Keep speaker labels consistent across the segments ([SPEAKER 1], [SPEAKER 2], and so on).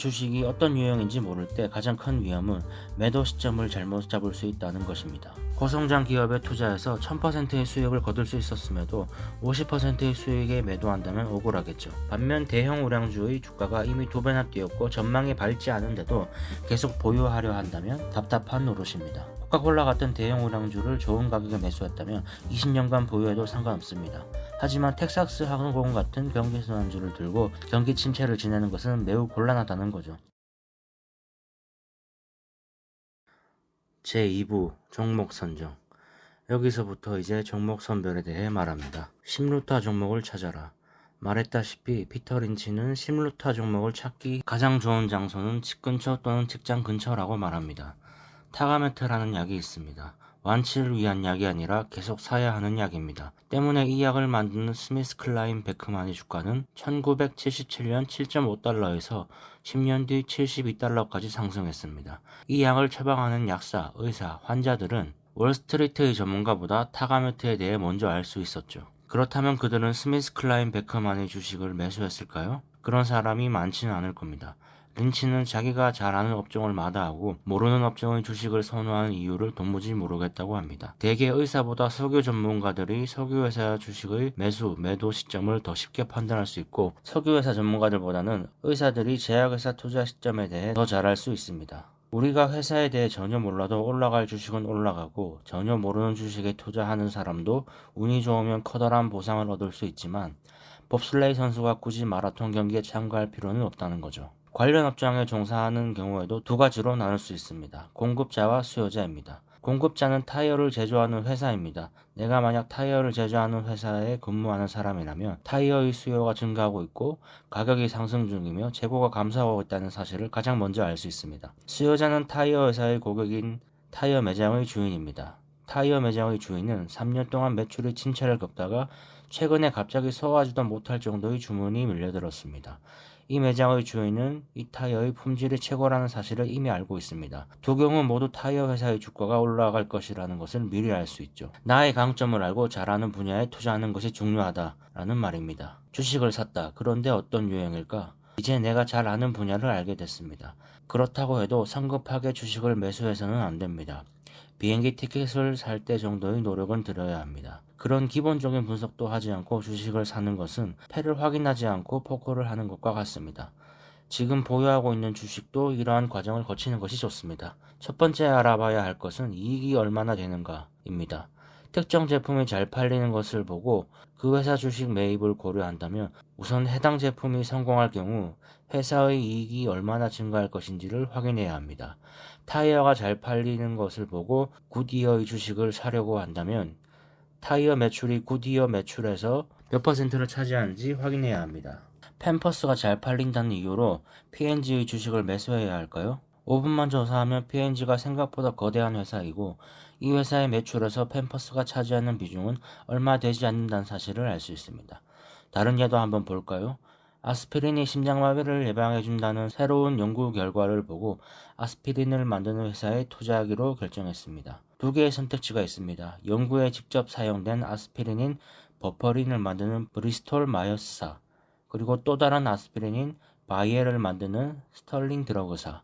[SPEAKER 1] 주식이 어떤 유형인지 모를 때 가장 큰 위험은 매도 시점을 잘못 잡을 수 있다는 것입니다. 고성장 기업에 투자해서 1000%의 수익을 거둘 수 있었음에도 50%의 수익에 매도한다면 억울하겠죠. 반면 대형 우량주의 주가가 이미 2배나 뛰었고 전망이 밝지 않은데도 계속 보유하려 한다면 답답한 노릇입니다. 코카콜라 같은 대형 우량주를 좋은 가격에 매수했다면 20년간 보유해도 상관없습니다. 하지만 텍사스 항공 같은 경기 순환주를 들고 경기 침체를 지내는 것은 매우 곤란하다는 거죠. 제2부 종목 선정. 여기서부터 이제 종목 선별에 대해 말합니다. 10루타 종목을 찾아라. 말했다시피 피터 린치는 10루타 종목을 찾기 가장 좋은 장소는 집 근처 또는 직장 근처라고 말합니다. 타가메트라는 약이 있습니다. 완치를 위한 약이 아니라 계속 사야 하는 약입니다. 때문에 이 약을 만드는 스미스 클라인 베크만의 주가는 1977년 7.5달러에서 10년 뒤 72달러까지 상승했습니다. 이 약을 처방하는 약사, 의사, 환자들은 월스트리트의 전문가보다 타가메트에 대해 먼저 알 수 있었죠. 그렇다면 그들은 스미스 클라인 베크만의 주식을 매수했을까요? 그런 사람이 많지는 않을 겁니다. 린치는 자기가 잘 아는 업종을 마다하고 모르는 업종의 주식을 선호하는 이유를 도무지 모르겠다고 합니다. 대개 의사보다 석유 전문가들이 석유회사 주식의 매도 시점을 더 쉽게 판단할 수 있고 석유회사 전문가들보다는 의사들이 제약회사 투자 시점에 대해 더 잘 알 수 있습니다. 우리가 회사에 대해 전혀 몰라도 올라갈 주식은 올라가고 전혀 모르는 주식에 투자하는 사람도 운이 좋으면 커다란 보상을 얻을 수 있지만 봅슬레이 선수가 굳이 마라톤 경기에 참가할 필요는 없다는 거죠. 관련 업종에 종사하는 경우에도 두 가지로 나눌 수 있습니다. 공급자와 수요자입니다. 공급자는 타이어를 제조하는 회사입니다. 내가 만약 타이어를 제조하는 회사에 근무하는 사람이라면 타이어의 수요가 증가하고 있고 가격이 상승 중이며 재고가 감소하고 있다는 사실을 가장 먼저 알 수 있습니다. 수요자는 타이어 회사의 고객인 타이어 매장의 주인입니다. 타이어 매장의 주인은 3년 동안 매출이 침체를 겪다가 최근에 갑자기 소화하지도 못할 정도의 주문이 밀려들었습니다. 이 매장의 주인은 이 타이어의 품질이 최고라는 사실을 이미 알고 있습니다. 두 경우 모두 타이어 회사의 주가가 올라갈 것이라는 것을 미리 알 수 있죠. 나의 강점을 알고 잘하는 분야에 투자하는 것이 중요하다라는 말입니다. 주식을 샀다. 그런데 어떤 유형일까? 이제 내가 잘 아는 분야를 알게 됐습니다. 그렇다고 해도 성급하게 주식을 매수해서는 안 됩니다. 비행기 티켓을 살 때 정도의 노력은 들여야 합니다. 그런 기본적인 분석도 하지 않고 주식을 사는 것은 패를 확인하지 않고 포커를 하는 것과 같습니다. 지금 보유하고 있는 주식도 이러한 과정을 거치는 것이 좋습니다. 첫 번째 알아봐야 할 것은 이익이 얼마나 되는가입니다. 특정 제품이 잘 팔리는 것을 보고 그 회사 주식 매입을 고려한다면 우선 해당 제품이 성공할 경우 회사의 이익이 얼마나 증가할 것인지를 확인해야 합니다. 타이어가 잘 팔리는 것을 보고 굿이어의 주식을 사려고 한다면 타이어 매출이 굿이어 매출에서 몇 퍼센트를 차지하는지 확인해야 합니다. 팸퍼스가 잘 팔린다는 이유로 P&G의 주식을 매수해야 할까요? 5분만 조사하면 P&G가 생각보다 거대한 회사이고 이 회사의 매출에서 팸퍼스가 차지하는 비중은 얼마 되지 않는다는 사실을 알 수 있습니다. 다른 예도 한번 볼까요? 아스피린이 심장마비를 예방해준다는 새로운 연구 결과를 보고 아스피린을 만드는 회사에 투자하기로 결정했습니다. 두 개의 선택지가 있습니다. 연구에 직접 사용된 아스피린인 버퍼린을 만드는 브리스톨 마이어스사, 그리고 또 다른 아스피린인 바이에를 만드는 스털링 드러그사.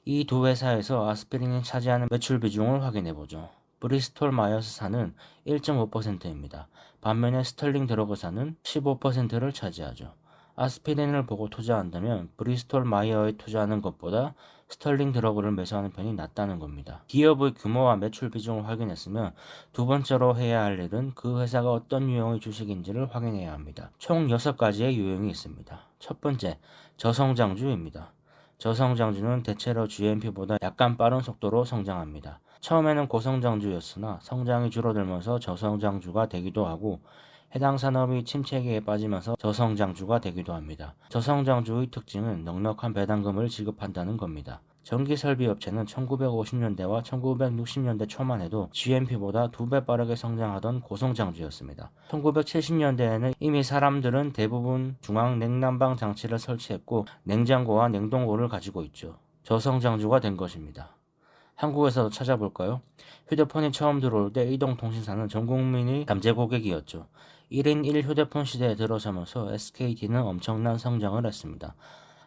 [SPEAKER 1] 이 두 회사에서 아스피린이 차지하는 매출 비중을 확인해보죠. 브리스톨 마이어스사는 1.5%입니다. 반면에 스털링 드러그사는 15%를 차지하죠. 아스피린을 보고 투자한다면 브리스톨 마이어에 투자하는 것보다 스털링 드러그를 매수하는 편이 낫다는 겁니다. 기업의 규모와 매출 비중을 확인했으면 두 번째로 해야 할 일은 그 회사가 어떤 유형의 주식인지를 확인해야 합니다. 총 6가지의 유형이 있습니다. 첫 번째, 저성장주입니다. 저성장주는 대체로 GNP보다 약간 빠른 속도로 성장합니다. 처음에는 고성장주였으나 성장이 줄어들면서 저성장주가 되기도 하고 해당 산업이 침체기에 빠지면서 저성장주가 되기도 합니다. 저성장주의 특징은 넉넉한 배당금을 지급한다는 겁니다. 전기설비업체는 1950년대와 1960년대 초만 해도 GNP보다 2배 빠르게 성장하던 고성장주였습니다. 1970년대에는 이미 사람들은 대부분 중앙냉난방 장치를 설치했고 냉장고와 냉동고를 가지고 있죠. 저성장주가 된 것입니다. 한국에서도 찾아볼까요? 휴대폰이 처음 들어올 때 이동통신사는 전 국민이 잠재 고객이었죠. 1인 1휴대폰 시대에 들어서면서 SKT는 엄청난 성장을 했습니다.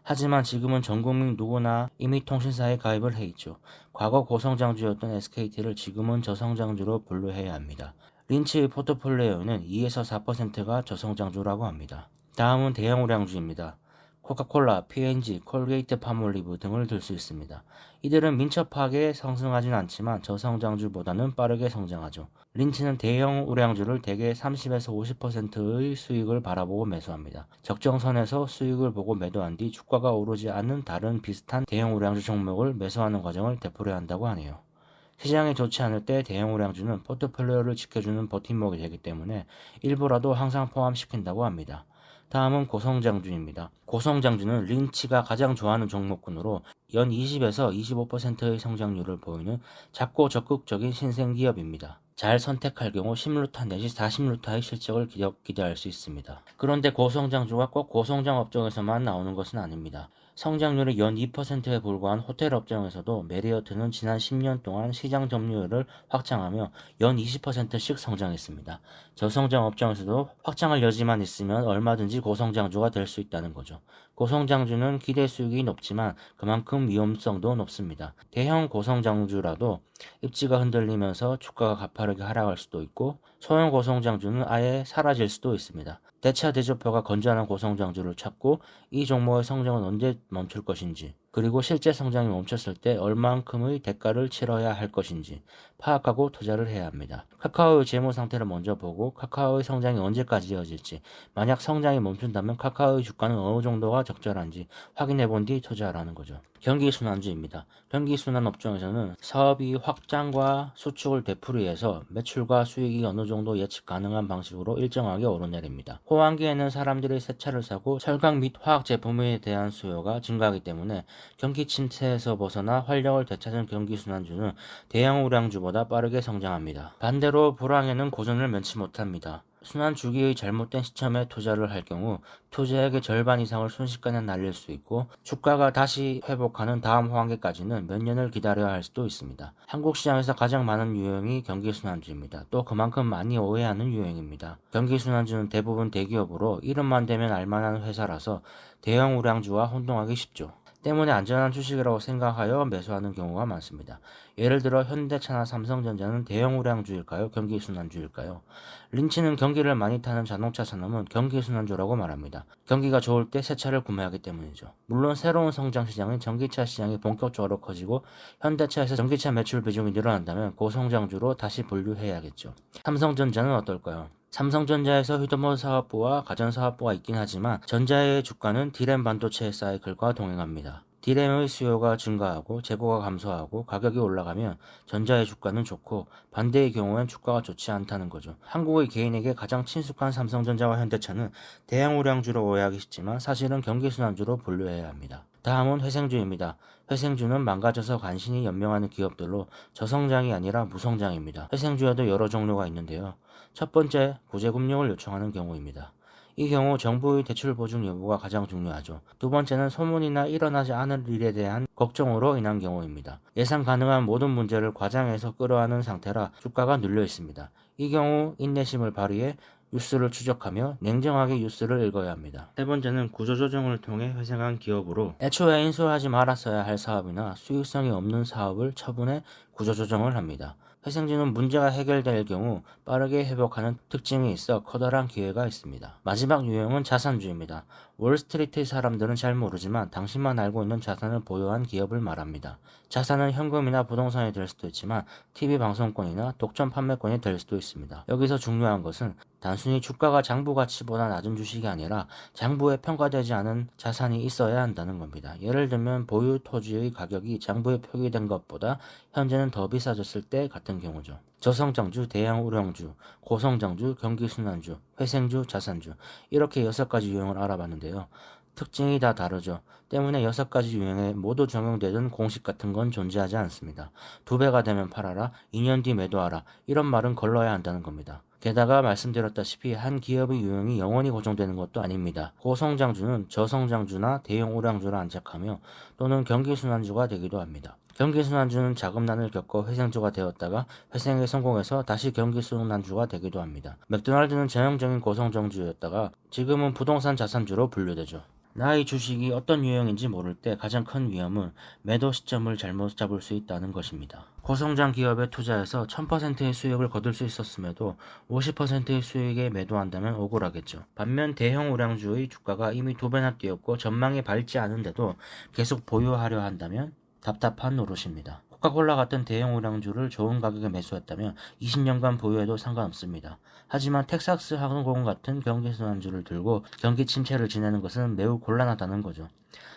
[SPEAKER 1] 하지만 지금은 전 국민 누구나 이미 통신사에 가입을 해 있죠. 과거 고성장주였던 SKT를 지금은 저성장주로 분류해야 합니다. 린치의 포트폴리오에는 2에서 4%가 저성장주라고 합니다. 다음은 대형 우량주입니다. 코카콜라, P&G, 콜게이트 파몰리브 등을 들 수 있습니다. 이들은 민첩하게 상승하진 않지만 저성장주보다는 빠르게 성장하죠. 린치는 대형 우량주를 대개 30에서 50%의 수익을 바라보고 매수합니다. 적정선에서 수익을 보고 매도한 뒤 주가가 오르지 않는 다른 비슷한 대형 우량주 종목을 매수하는 과정을 되풀이해야 한다고 하네요. 시장이 좋지 않을 때 대형 우량주는 포트폴리오를 지켜주는 버팀목이 되기 때문에 일부라도 항상 포함시킨다고 합니다. 다음은 고성장주입니다. 고성장주는 린치가 가장 좋아하는 종목군으로 연 20에서 25%의 성장률을 보이는 작고 적극적인 신생기업입니다. 잘 선택할 경우 10루타 내지 40루타의 실적을 기대할 수 있습니다. 그런데 고성장주가 꼭 고성장 업종에서만 나오는 것은 아닙니다. 성장률이 연 2%에 불과한 호텔 업종에서도 메리어트는 지난 10년 동안 시장 점유율을 확장하며 연 20%씩 성장했습니다. 저성장 업종에서도 확장할 여지만 있으면 얼마든지 고성장주가 될 수 있다는 거죠. 고성장주는 기대 수익이 높지만 그만큼 위험성도 높습니다. 대형 고성장주라도 입지가 흔들리면서 주가가 가파르게 하락할 수도 있고 소형 고성장주는 아예 사라질 수도 있습니다. 대차 대조표가 건전한 고성장주를 찾고 이 종목의 성장은 언제 멈출 것인지 그리고 실제 성장이 멈췄을 때 얼만큼의 대가를 치러야 할 것인지 파악하고 투자를 해야 합니다. 카카오의 재무 상태를 먼저 보고 카카오의 성장이 언제까지 이어질지 만약 성장이 멈춘다면 카카오의 주가는 어느 정도가 적절한지 확인해 본 뒤 투자하라는 거죠. 경기순환주입니다. 경기순환 업종에서는 사업이 확장과 수축을 되풀이해서 매출과 수익이 어느 정도 예측 가능한 방식으로 일정하게 오르내립니다. 호황기에는 사람들이 새 차를 사고 철강 및 화학 제품에 대한 수요가 증가하기 때문에 경기 침체에서 벗어나 활력을 되찾은 경기순환주는 대형 우량주보다 빠르게 성장합니다. 반대로 불황에는 고전을 면치 못합니다. 순환 주기의 잘못된 시점에 투자를 할 경우 투자액의 절반 이상을 순식간에 날릴 수 있고 주가가 다시 회복하는 다음 호황기까지는 몇 년을 기다려야 할 수도 있습니다. 한국 시장에서 가장 많은 유형이 경기순환주입니다. 또 그만큼 많이 오해하는 유형입니다. 경기순환주는 대부분 대기업으로 이름만 대면 알만한 회사라서 대형 우량주와 혼동하기 쉽죠. 때문에 안전한 주식이라고 생각하여 매수하는 경우가 많습니다. 예를 들어 현대차나 삼성전자는 대형 우량주일까요? 경기순환주일까요? 린치는 경기를 많이 타는 자동차 산업은 경기순환주라고 말합니다. 경기가 좋을 때 새 차를 구매하기 때문이죠. 물론 새로운 성장 시장인 전기차 시장이 본격적으로 커지고 현대차에서 전기차 매출 비중이 늘어난다면 고성장주로 다시 분류해야겠죠. 삼성전자는 어떨까요? 삼성전자에서 휴대폰 사업부와 가전 사업부가 있긴 하지만 전자의 주가는 D램 반도체 사이클과 동행합니다. D램의 수요가 증가하고 재고가 감소하고 가격이 올라가면 전자의 주가는 좋고 반대의 경우엔 주가가 좋지 않다는 거죠. 한국의 개인에게 가장 친숙한 삼성전자와 현대차는 대형 우량주로 오해하기 쉽지만 사실은 경기순환주로 분류해야 합니다. 다음은 회생주입니다. 회생주는 망가져서 간신히 연명하는 기업들로 저성장이 아니라 무성장입니다. 회생주에도 여러 종류가 있는데요. 첫 번째, 구제금융을 요청하는 경우입니다. 이 경우 정부의 대출 보증 여부가 가장 중요하죠. 두 번째는 소문이나 일어나지 않을 일에 대한 걱정으로 인한 경우입니다. 예상 가능한 모든 문제를 과장해서 끌어안은 상태라 주가가 눌려 있습니다. 이 경우 인내심을 발휘해 뉴스를 추적하며 냉정하게 뉴스를 읽어야 합니다. 세 번째는 구조조정을 통해 회생한 기업으로 애초에 인수하지 말았어야 할 사업이나 수익성이 없는 사업을 처분해 구조조정을 합니다. 회생주는 문제가 해결될 경우 빠르게 회복하는 특징이 있어 커다란 기회가 있습니다. 마지막 유형은 자산주입니다. 월스트리트 사람들은 잘 모르지만 당신만 알고 있는 자산을 보유한 기업을 말합니다. 자산은 현금이나 부동산이 될 수도 있지만 TV 방송권이나 독점 판매권이 될 수도 있습니다. 여기서 중요한 것은 단순히 주가가 장부 가치보다 낮은 주식이 아니라 장부에 평가되지 않은 자산이 있어야 한다는 겁니다. 예를 들면 보유 토지의 가격이 장부에 표기된 것보다 현재는 더 비싸졌을 때 같은 경우죠. 저성장주, 대형 우량주, 고성장주, 경기순환주, 회생주, 자산주 이렇게 6가지 유형을 알아봤는데요. 특징이 다 다르죠. 때문에 6가지 유형에 모두 적용되는 공식 같은 건 존재하지 않습니다. 2배가 되면 팔아라, 2년 뒤 매도하라 이런 말은 걸러야 한다는 겁니다. 게다가 말씀드렸다시피 한 기업의 유형이 영원히 고정되는 것도 아닙니다. 고성장주는 저성장주나 대형 우량주를 안착하며 또는 경기순환주가 되기도 합니다. 경기순환주는 자금난을 겪어 회생주가 되었다가 회생에 성공해서 다시 경기순환주가 되기도 합니다. 맥도날드는 전형적인 고성장주였다가 지금은 부동산 자산주로 분류되죠. 나의 주식이 어떤 유형인지 모를 때 가장 큰 위험은 매도 시점을 잘못 잡을 수 있다는 것입니다. 고성장 기업에 투자해서 1000%의 수익을 거둘 수 있었음에도 50%의 수익에 매도한다면 억울하겠죠. 반면 대형 우량주의 주가가 이미 2배나 뛰었고 전망이 밝지 않은데도 계속 보유하려 한다면 답답한 노릇입니다. 코카콜라 같은 대형 우량주를 좋은 가격에 매수했다면 20년간 보유해도 상관없습니다. 하지만 텍사스 항공 같은 경기순환주를 들고 경기 침체를 지내는 것은 매우 곤란하다는 거죠.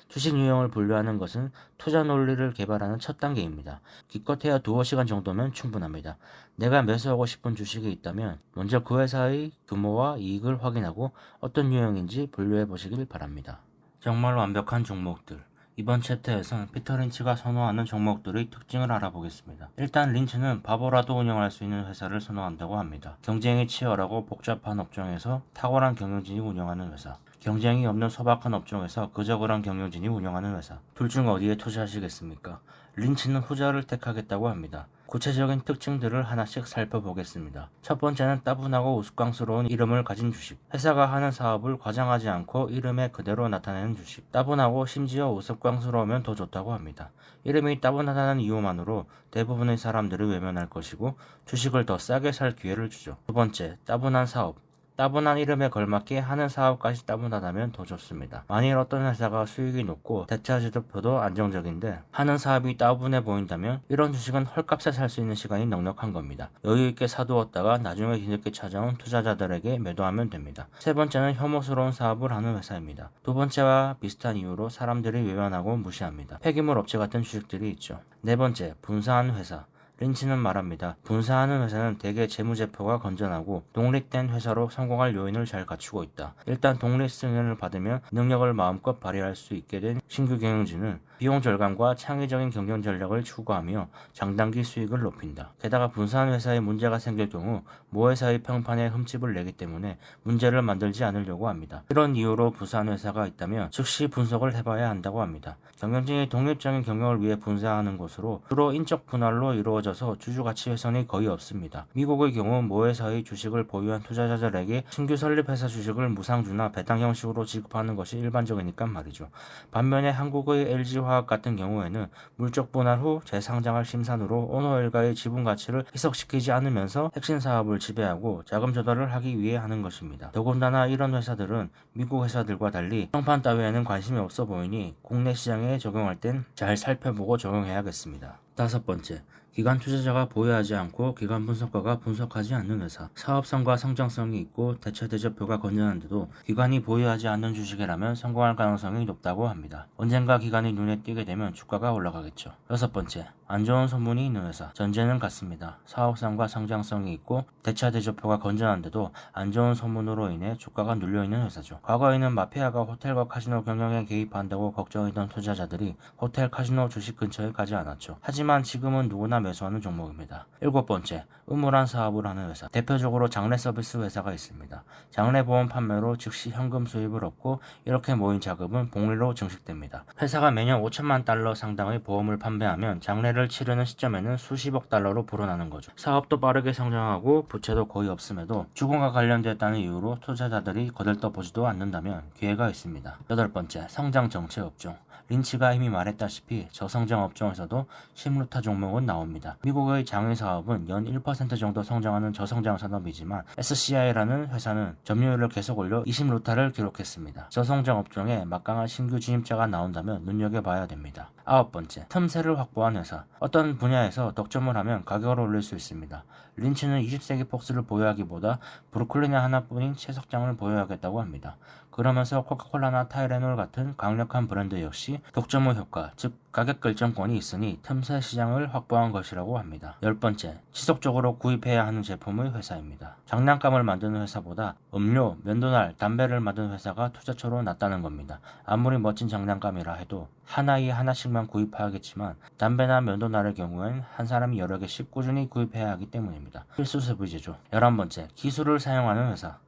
[SPEAKER 1] 주식 유형을 분류하는 것은 투자 논리를 개발하는 첫 단계입니다. 기껏해야 2-5시간 정도면 충분합니다. 내가 매수하고 싶은 주식이 있다면 먼저 그 회사의 규모와 이익을 확인하고 어떤 유형인지 분류해 보시길 바랍니다. 정말 완벽한 종목들. 이번 챕터에서는 피터 린치가 선호하는 종목들의 특징을 알아보겠습니다. 일단 린치는 바보라도 운영할 수 있는 회사를 선호한다고 합니다. 경쟁이 치열하고 복잡한 업종에서 탁월한 경영진이 운영하는 회사. 경쟁이 없는 소박한 업종에서 그저그런 경영진이 운영하는 회사. 둘 중 어디에 투자하시겠습니까? 린치는 후자를 택하겠다고 합니다. 구체적인 특징들을 하나씩 살펴보겠습니다. 첫 번째는 따분하고 우스꽝스러운 이름을 가진 주식. 회사가 하는 사업을 과장하지 않고 이름에 그대로 나타내는 주식. 따분하고 심지어 우스꽝스러우면 더 좋다고 합니다. 이름이 따분하다는 이유만으로 대부분의 사람들이 외면할 것이고 주식을 더 싸게 살 기회를 주죠. 두 번째, 따분한 사업. 따분한 이름에 걸맞게 하는 사업까지 따분하다면 더 좋습니다. 만일 어떤 회사가 수익이 높고 대차 지표도 안정적인데 하는 사업이 따분해 보인다면 이런 주식은 헐값에 살 수 있는 시간이 넉넉한 겁니다. 여유있게 사두었다가 나중에 뒤늦게 찾아온 투자자들에게 매도하면 됩니다. 세 번째는 혐오스러운 사업을 하는 회사입니다. 두 번째와 비슷한 이유로 사람들이 외면하고 무시합니다. 폐기물 업체 같은 주식들이 있죠. 네 번째, 분사한 회사. 린치는 말합니다. 분사하는 회사는 대개 재무제표가 건전하고 독립된 회사로 성공할 요인을 잘 갖추고 있다. 일단 독립 승인을 받으면 능력을 마음껏 발휘할 수 있게 된 신규 경영진은 비용 절감과 창의적인 경영 전략을 추구하며 장단기 수익을 높인다. 게다가 분사한 회사에 문제가 생길 경우 모 회사의 평판에 흠집을 내기 때문에 문제를 만들지 않으려고 합니다. 이런 이유로 분사한 회사가 있다면 즉시 분석을 해봐야 한다고 합니다. 경영진이 독립적인 경영을 위해 분사하는 곳으로 주로 인적 분할로 이루어져서 주주가치 훼손이 거의 없습니다. 미국의 경우 모 회사의 주식을 보유한 투자자들에게 신규 설립 회사 주식을 무상주나 배당 형식으로 지급하는 것이 일반적이니까 말이죠. 반면에 한국의 LG화학 같은 경우에는 물적 분할 후 재상장할 심산으로 오너일가의 지분 가치를 희석시키지 않으면서 핵심 사업을 지배하고 자금 조달을 하기 위해 하는 것입니다. 더군다나 이런 회사들은 미국 회사들과 달리 평판 따위에는 관심이 없어 보이니 국내 시장에 적용할 땐 잘 살펴보고 적용해야겠습니다. 다섯 번째, 기관 투자자가 보유하지 않고 기관 분석가가 분석하지 않는 회사. 사업성과 성장성이 있고 대체 대조표가 건전한데도 기관이 보유하지 않는 주식이라면 성공할 가능성이 높다고 합니다. 언젠가 기관이 눈에 띄게 되면 주가가 올라가겠죠. 여섯 번째, 안 좋은 소문이 있는 회사. 전제는 같습니다. 사업성과 성장성이 있고 대차 대조표가 건전한데도 안 좋은 소문으로 인해 주가가 눌려있는 회사죠. 과거에는 마피아가 호텔과 카지노 경영에 개입한다고 걱정했던 투자자들이 호텔, 카지노 주식 근처에 가지 않았죠. 하지만 지금은 누구나 매수하는 종목입니다. 일곱 번째, 음울한 사업을 하는 회사. 대표적으로 장례 서비스 회사가 있습니다. 장례 보험 판매로 즉시 현금 수입을 얻고 이렇게 모인 자금은 복리로 증식됩니다. 회사가 매년 5천만 달러 상당의 보험을 판매하면 장례를 치르는 시점에는 수십억 달러로 불어나는 거죠. 사업도 빠르게 성장하고 부채도 거의 없음에도 죽음과 관련됐다는 이유로 투자자들이 거들떠보지도 않는다면 기회가 있습니다. 여덟 번째, 성장 정체 업종. 린치가 이미 말했다시피 저성장 업종에서도 심루타 종목은 나옵니다. 미국의 장외 사업은 연 1% 정도 성장하는 저성장 산업이지만 SCI라는 회사는 점유율을 계속 올려 20루타를 기록했습니다. 저성장 업종에 막강한 신규 진입자가 나온다면 눈여겨봐야 됩니다. 아홉 번째, 틈새를 확보한 회사. 어떤 분야에서 덕점을 하면 가격을 올릴 수 있습니다. 린치는 20세기 폭스를 보유하기보다 브루클린의 하나뿐인 채석장을 보유하겠다고 합니다. 그러면서 코카콜라나 타이레놀 같은 강력한 브랜드 역시 독점의 효과, 즉 가격 결정권이 있으니 틈새 시장을 확보한 것이라고 합니다. 열 번째, 지속적으로 구입해야 하는 제품의 회사입니다. 장난감을 만드는 회사보다 음료, 면도날, 담배를 만드는 회사가 투자처로 낫다는 겁니다. 아무리 멋진 장난감이라 해도 하나에 하나씩만 구입해야겠지만 담배나 면도날의 경우엔 한 사람이 여러 개씩 꾸준히 구입해야 하기 때문입니다. 필수 소비재죠. 11번째, 기술을 사용하는 회사.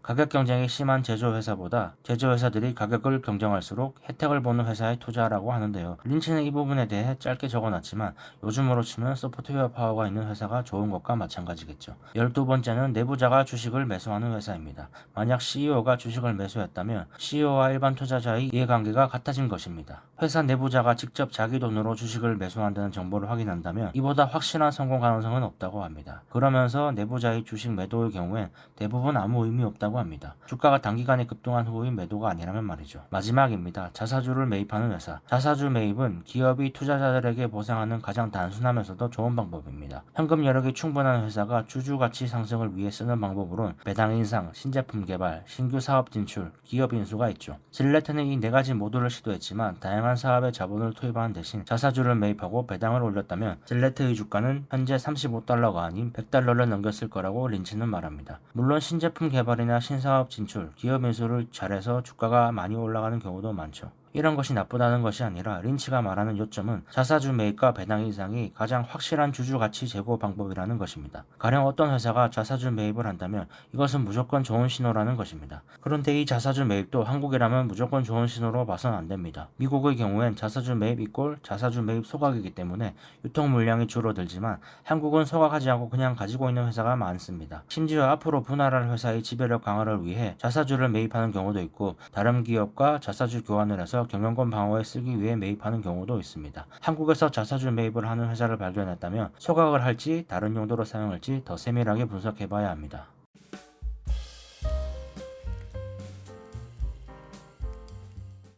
[SPEAKER 1] 가격 경쟁이 심한 제조회사보다 제조회사들이 가격을 경쟁할수록 혜택을 보는 회사에 투자하라고 하는데요. 린치는 이 부분에 대해 짧게 적어놨지만 요즘으로 치면 소프트웨어 파워가 있는 회사가 좋은 것과 마찬가지겠죠. 12번째는 내부자가 주식을 매수하는 회사입니다. 만약 CEO가 주식을 매수했다면 CEO와 일반 투자자의 이해관계가 같아진 것입니다. 회사 내부자가 직접 자기 돈으로 주식을 매수한다는 정보를 확인한다면 이보다 확실한 성공 가능성은 없다고 합니다. 그러면서 내부자의 주식 매도의 경우엔 대부분 아무 의미 없다고 합니다. 주가가 단기간에 급등한 후의 매도가 아니라면 말이죠. 마지막입니다. 자사주를 매입하는 회사. 자사주 매입은 기업이 투자자들에게 보상하는 가장 단순하면서도 좋은 방법입니다. 현금 여력이 충분한 회사가 주주 가치 상승을 위해 쓰는 방법으론 배당 인상, 신제품 개발, 신규 사업 진출, 기업 인수가 있죠. 질레트는 이 네 가지 모두를 시도했지만 다양한 사업에 자본을 투입하는 대신 자사주를 매입하고 배당을 올렸다면 질레트의 주가는 현재 35달러가 아닌 100달러를 넘겼을 거라고 린치는 말합니다. 물론 신제품 개발이나 신사업 진출, 기업 인수를 잘해서 주가가 많이 올라가는 경우도 많죠. 이런 것이 나쁘다는 것이 아니라 린치가 말하는 요점은 자사주 매입과 배당 인상이 가장 확실한 주주 가치 제고 방법이라는 것입니다. 가령 어떤 회사가 자사주 매입을 한다면 이것은 무조건 좋은 신호라는 것입니다. 그런데 이 자사주 매입도 한국이라면 무조건 좋은 신호로 봐선 안 됩니다. 미국의 경우엔 자사주 매입 이꼴 자사주 매입 소각이기 때문에 유통 물량이 줄어들지만 한국은 소각하지 않고 그냥 가지고 있는 회사가 많습니다. 심지어 앞으로 분할할 회사의 지배력 강화를 위해 자사주를 매입하는 경우도 있고 다른 기업과 자사주 교환을 해서 경영권 방어에 쓰기 위해 매입하는 경우도 있습니다. 한국에서 자사주 매입을 하는 회사를 발견했다면 소각을 할지 다른 용도로 사용할지 더 세밀하게 분석해봐야 합니다.